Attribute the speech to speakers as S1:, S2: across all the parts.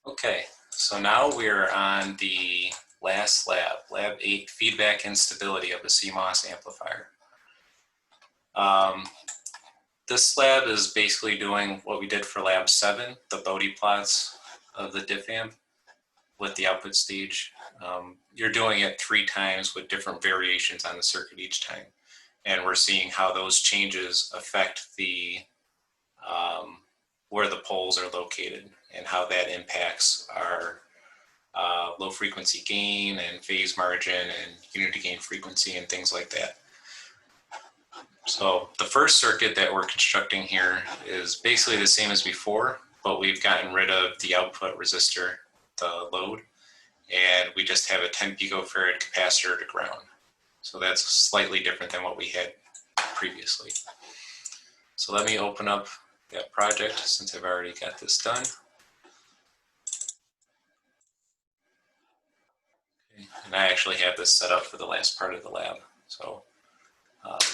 S1: Okay, so now we're on the last lab, Lab 8, feedback and stability of the CMOS amplifier. This lab is basically doing what we did for Lab 7, the Bode plots of the diff amp with the output stage. You're doing it 3 times with different variations on the circuit each time. And we're seeing how those changes affect the where the poles are located and how that impacts our low frequency gain and phase margin and unity gain frequency and things like that. So the first circuit that we're constructing here is basically the same as before, but we've gotten rid of the output resistor, the load, and we just have a 10 picofarad capacitor to ground. So that's slightly different than what we had previously. So let me open up that project since I've already got this done. Okay. And I actually have this set up for the last part of the lab. So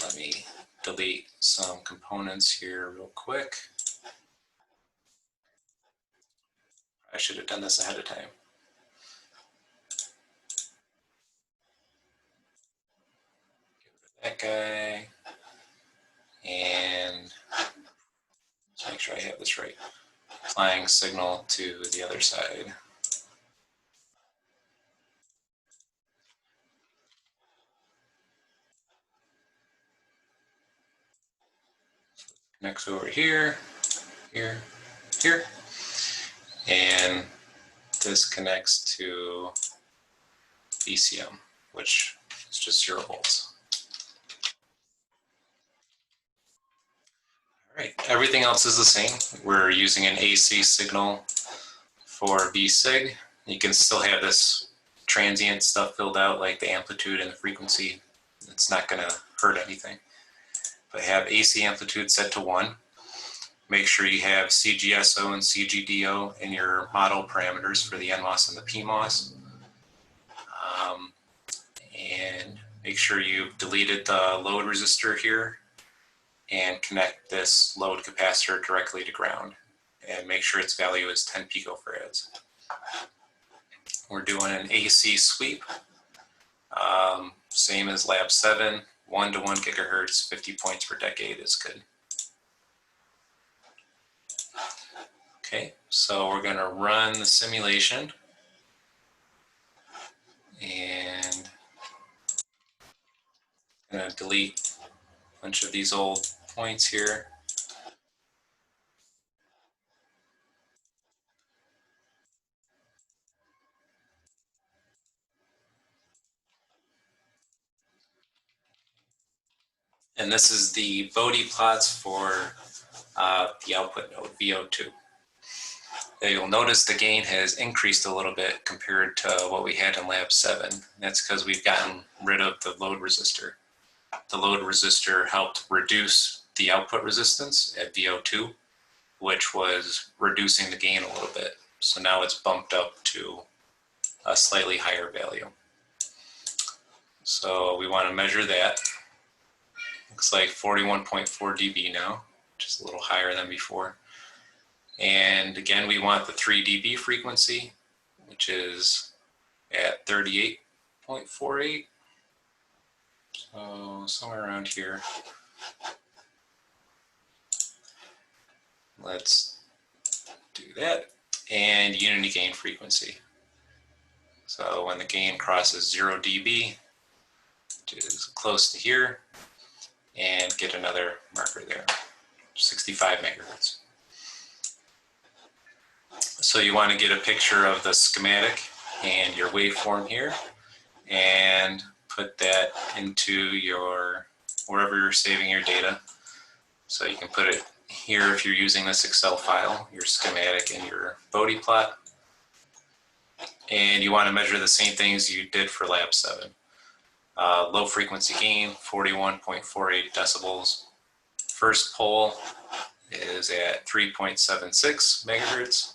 S1: let me delete some components here real quick. I should have done this ahead of time. Get rid of that guy. And let's make sure I have this right. Applying signal to the other side. Connects over here, here, here. And this connects to VCM, which is just 0 volts. All right, everything else is the same. We're using an AC signal for V-sig. You can still have this transient stuff filled out like the amplitude and the frequency. It's not going to hurt anything. But have AC amplitude set to 1. Make sure you have CGSO and CGDO in your model parameters for the NMOS and the PMOS. And make sure you've deleted the load resistor here and connect this load capacitor directly to ground. And make sure its value is 10 picofarads. We're doing an AC sweep, same as Lab 7, 1 to 1 gigahertz, 50 points per decade is good. Okay, so we're going to run the simulation. And I'm going to delete a bunch of these old points here. And this is the Bode plots for the output node, VO2. You'll notice the gain has increased a little bit compared to what we had in Lab 7. That's because we've gotten rid of the load resistor. The load resistor helped reduce the output resistance at VO2, which was reducing the gain a little bit. So now it's bumped up to a slightly higher value. So we want to measure that. Looks like 41.4 dB now, which is a little higher than before. And again, we want the 3 dB frequency, which is at 38.48. So somewhere around here. Let's do that. And unity gain frequency. So when the gain crosses 0 dB, which is close to here, and get another marker there, 65 megahertz. So you want to get a picture of the schematic and your waveform here and put that into your, wherever you're saving your data. So you can put it here if you're using this Excel file, your schematic and your Bode plot. And you want to measure the same things you did for Lab 7. Low frequency gain, 41.48 decibels. First pole is at 3.76 megahertz.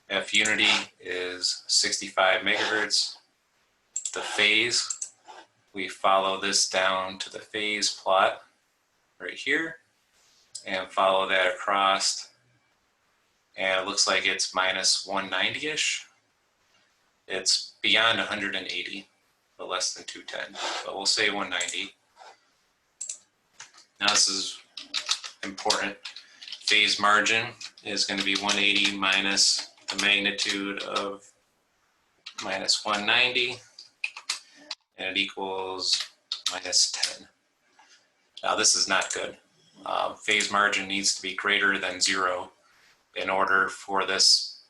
S1: F unity is 65 megahertz. The phase, we follow this down to the phase plot right here and follow that across and it looks like it's minus 190-ish. It's beyond 180, but less than 210. But we'll say 190. Now this is important. Phase margin is going to be 180 minus the magnitude of minus 190, and it equals minus 10. Now this is not good. Phase margin needs to be greater than 0 in order for this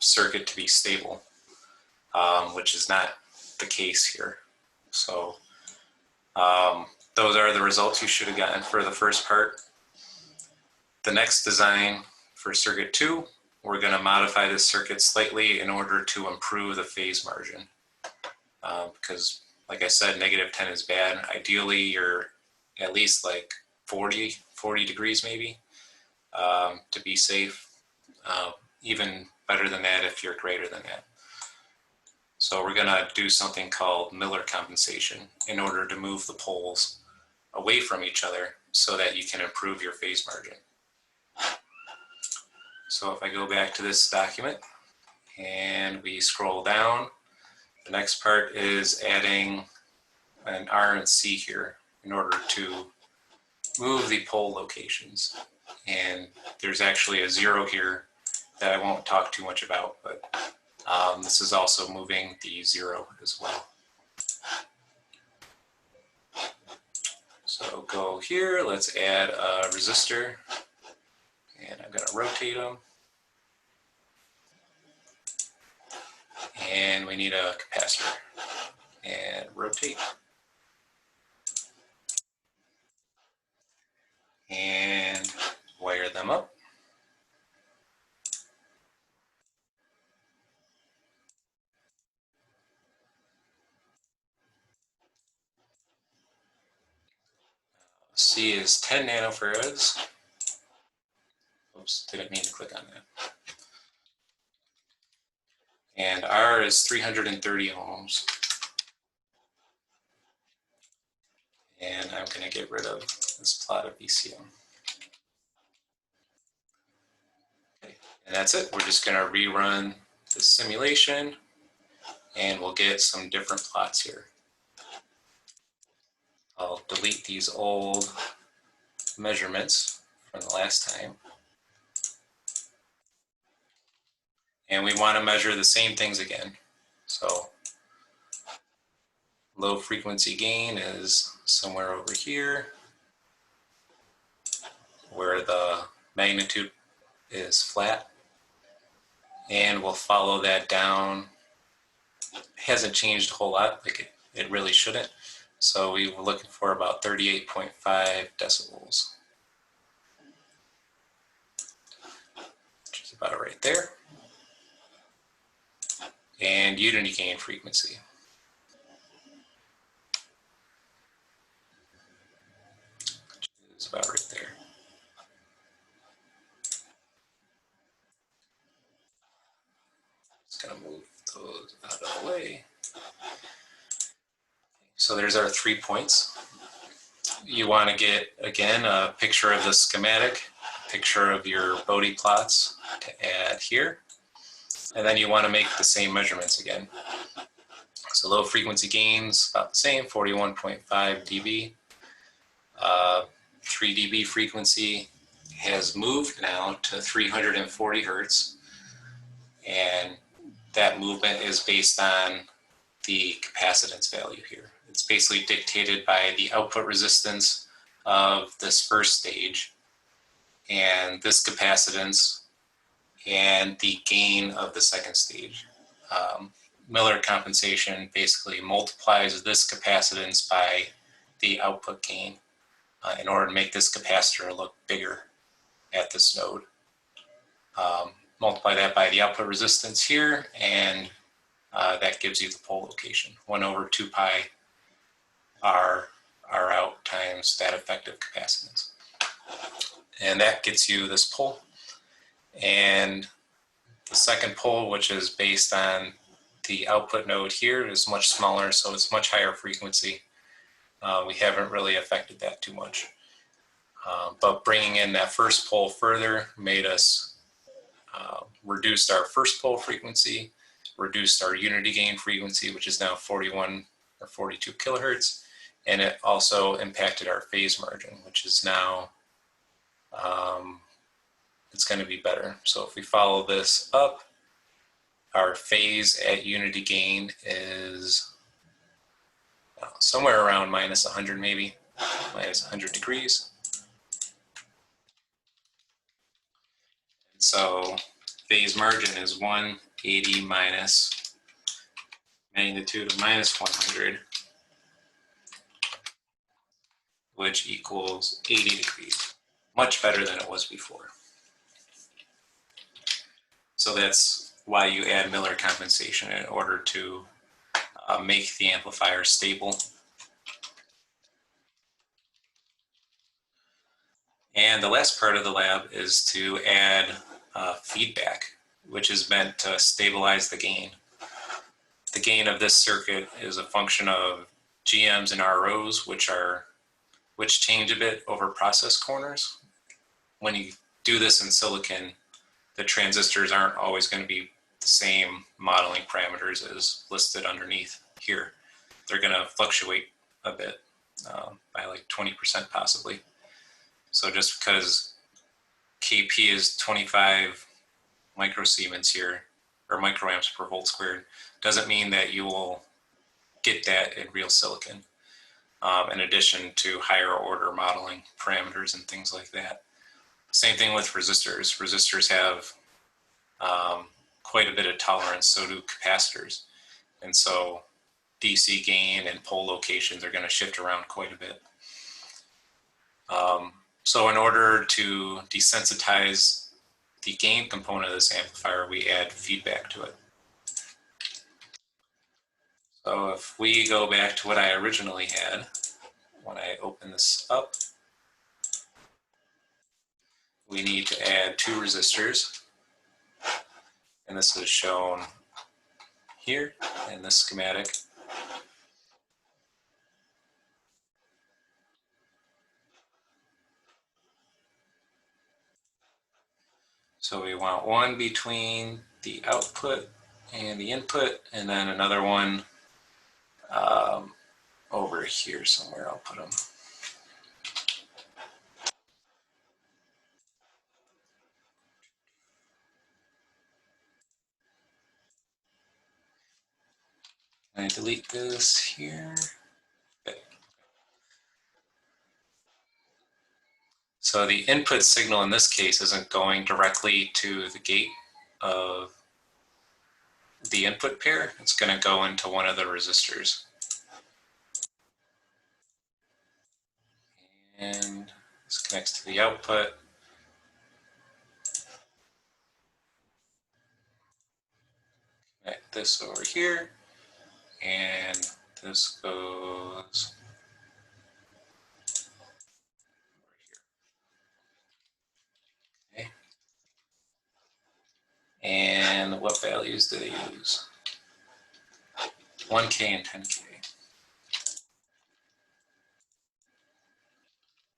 S1: circuit to be stable, which is not the case here. So those are the results you should have gotten for the first part. The next design for circuit 2, we're going to modify this circuit slightly in order to improve the phase margin. Because, like I said, negative 10 is bad. Ideally, you're at least like 40 degrees maybe to be safe. Even better than that if you're greater than that. So we're going to do something called Miller compensation in order to move the poles away from each other so that you can improve your phase margin. So if I go back to this document and we scroll down, the next part is adding an R and C here in order to move the pole locations. And there's actually a 0 here that I won't talk too much about, but this is also moving the 0 as well. So go here, let's add a resistor, and I'm going to rotate them. And we need a capacitor, and rotate. And wire them up. C is 10 nanofarads. Oops, didn't mean to click on that. And R is 330 ohms. And I'm going to get rid of this plot of VCM. Okay. And that's it. We're just going to rerun the simulation, and we'll get some different plots here. I'll delete these old measurements from the last time. And we want to measure the same things again. So low frequency gain is somewhere over here, where the magnitude is flat. And we'll follow that down. It hasn't changed a whole lot, like it really shouldn't. So we were looking for about 38.5 decibels, which is about right there. And unity gain frequency. Which is about right there. Just gonna move those out of the way. So there's our 3 points. You want to get, again, a picture of the schematic, a picture of your Bode plots to add here. And then you want to make the same measurements again. So low frequency gains, about the same, 41.5 dB. 3 dB frequency has moved now to 340 hertz. And that movement is based on the capacitance value here. It's basically dictated by the output resistance of this first stage and this capacitance and the gain of the second stage. Miller compensation basically multiplies this capacitance by the output gain in order to make this capacitor look bigger at this node. Multiply that by the output resistance here, and that gives you the pole location, 1 over 2 pi R out times that effective capacitance. And that gets you this pole. And the second pole, which is based on the output node here, is much smaller, so it's much higher frequency. We haven't really affected that too much. But bringing in that first pole further made us reduced our first pole frequency, reduced our unity gain frequency, which is now 41 or 42 kilohertz, and it also impacted our phase margin, which is now, it's going to be better. So if we follow this up, our phase at unity gain is somewhere around minus 100 maybe, minus 100 degrees. So phase margin is 180 minus magnitude of minus 100, which equals 80 degrees. Much better than it was before. So that's why you add Miller compensation in order to make the amplifier stable. And the last part of the lab is to add feedback, which is meant to stabilize the gain. The gain of this circuit is a function of GMs and ROs, which change a bit over process corners. When you do this in silicon, the transistors aren't always going to be the same modeling parameters as listed underneath here. They're going to fluctuate a bit by like 20% possibly. So just because KP is 25 microsiemens here, or microamps per volt squared, doesn't mean that you will get that in real silicon, in addition to higher order modeling parameters and things like that. Same thing with resistors. Resistors have quite a bit of tolerance, so do capacitors. And so DC gain and pole locations are going to shift around quite a bit. So in order to desensitize the gain component of this amplifier, we add feedback to it. So if we go back to what I originally had, when I open this up, we need to add 2 resistors. And this is shown here in this schematic. So we want one between the output and the input, and then another one over here somewhere. I'll put them. I delete this here. Okay. So the input signal in this case isn't going directly to the gate of the input pair. It's going to go into one of the resistors. And this connects to the output. Connect this over here. And this goes over here. Okay. And what values do they use? 1K and 10K.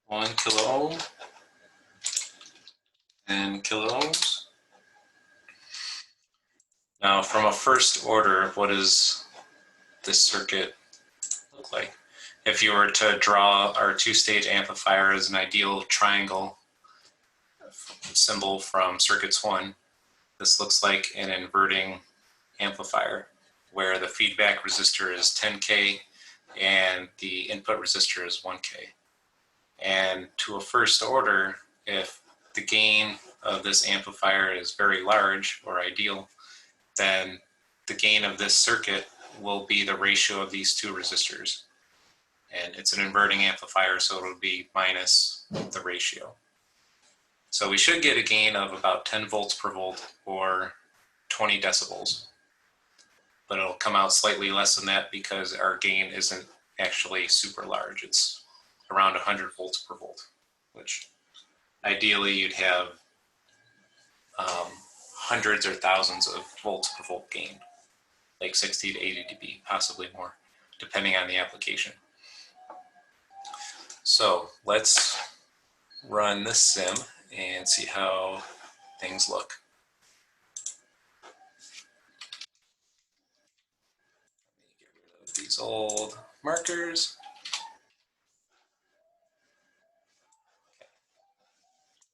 S1: 1 kilo ohm and kilo ohms. Now, from a first order, what does this circuit look like? If you were to draw our 2-stage amplifier as an ideal triangle symbol from circuits 1, this looks like an inverting amplifier where the feedback resistor is 10K and the input resistor is 1K. And to a first order, if the gain of this amplifier is very large or ideal, then the gain of this circuit will be the ratio of these 2 resistors. And it's an inverting amplifier, so it'll be minus the ratio. So we should get a gain of about 10 volts per volt or 20 decibels. But it'll come out slightly less than that because our gain isn't actually super large. It's around 100 volts per volt, which ideally you'd have hundreds or thousands of volts per volt gain, like 60 to 80 dB, possibly more, depending on the application. So let's run this sim and see how things look. these old markers.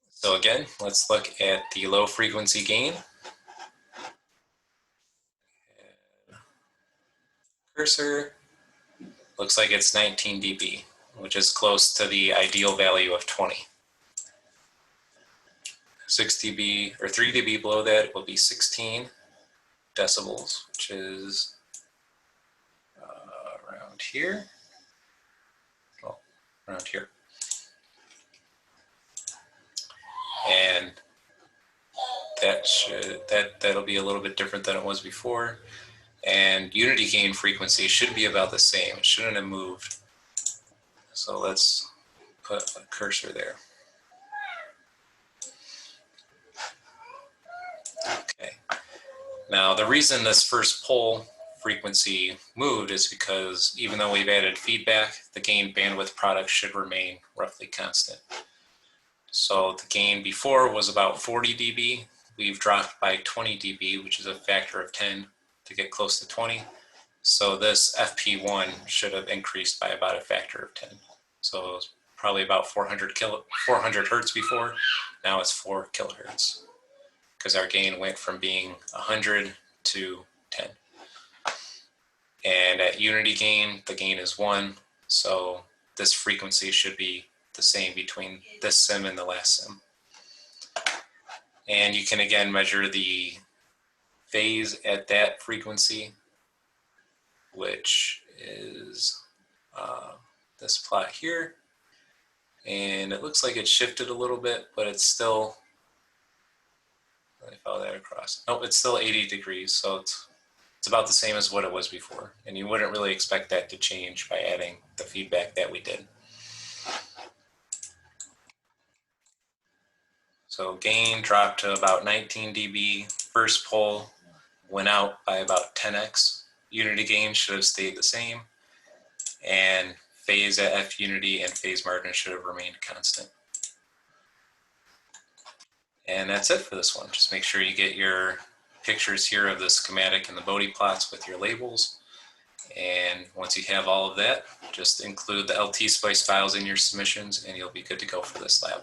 S1: So again, let's look at the low frequency gain. Cursor, looks like it's 19 dB, which is close to the ideal value of 20. 6 dB or 3 dB below that will be 16 decibels, which is around here. Well, around here. And that'll be a little bit different than it was before. And unity gain frequency should be about the same. It shouldn't have moved. So let's put a cursor there. Okay. Now the reason this first pole frequency moved is because even though we've added feedback, the gain bandwidth product should remain roughly constant. So the gain before was about 40 dB. We've dropped by 20 dB, which is a factor of 10 to get close to 20. So this FP1 should have increased by about a factor of 10. So it was probably about 400 hertz before. Now it's 4 kilohertz because our gain went from being 100 to 10. And at unity gain, the gain is 1. So this frequency should be the same between this sim and the last sim. And you can again measure the phase at that frequency, which is this plot here. And it looks like it shifted a little bit, but it's still, let me follow that across. Nope, it's still 80 degrees, so it's about the same as what it was before. And you wouldn't really expect that to change by adding the feedback that we did. So gain dropped to about 19 dB. First pole went out by about 10x. Unity gain should have stayed the same. And phase at F unity and phase margin should have remained constant. And that's it for this one. Just make sure you get your pictures here of the schematic and the Bode plots with your labels. And once you have all of that, just include the LT Spice files in your submissions and you'll be good to go for this lab.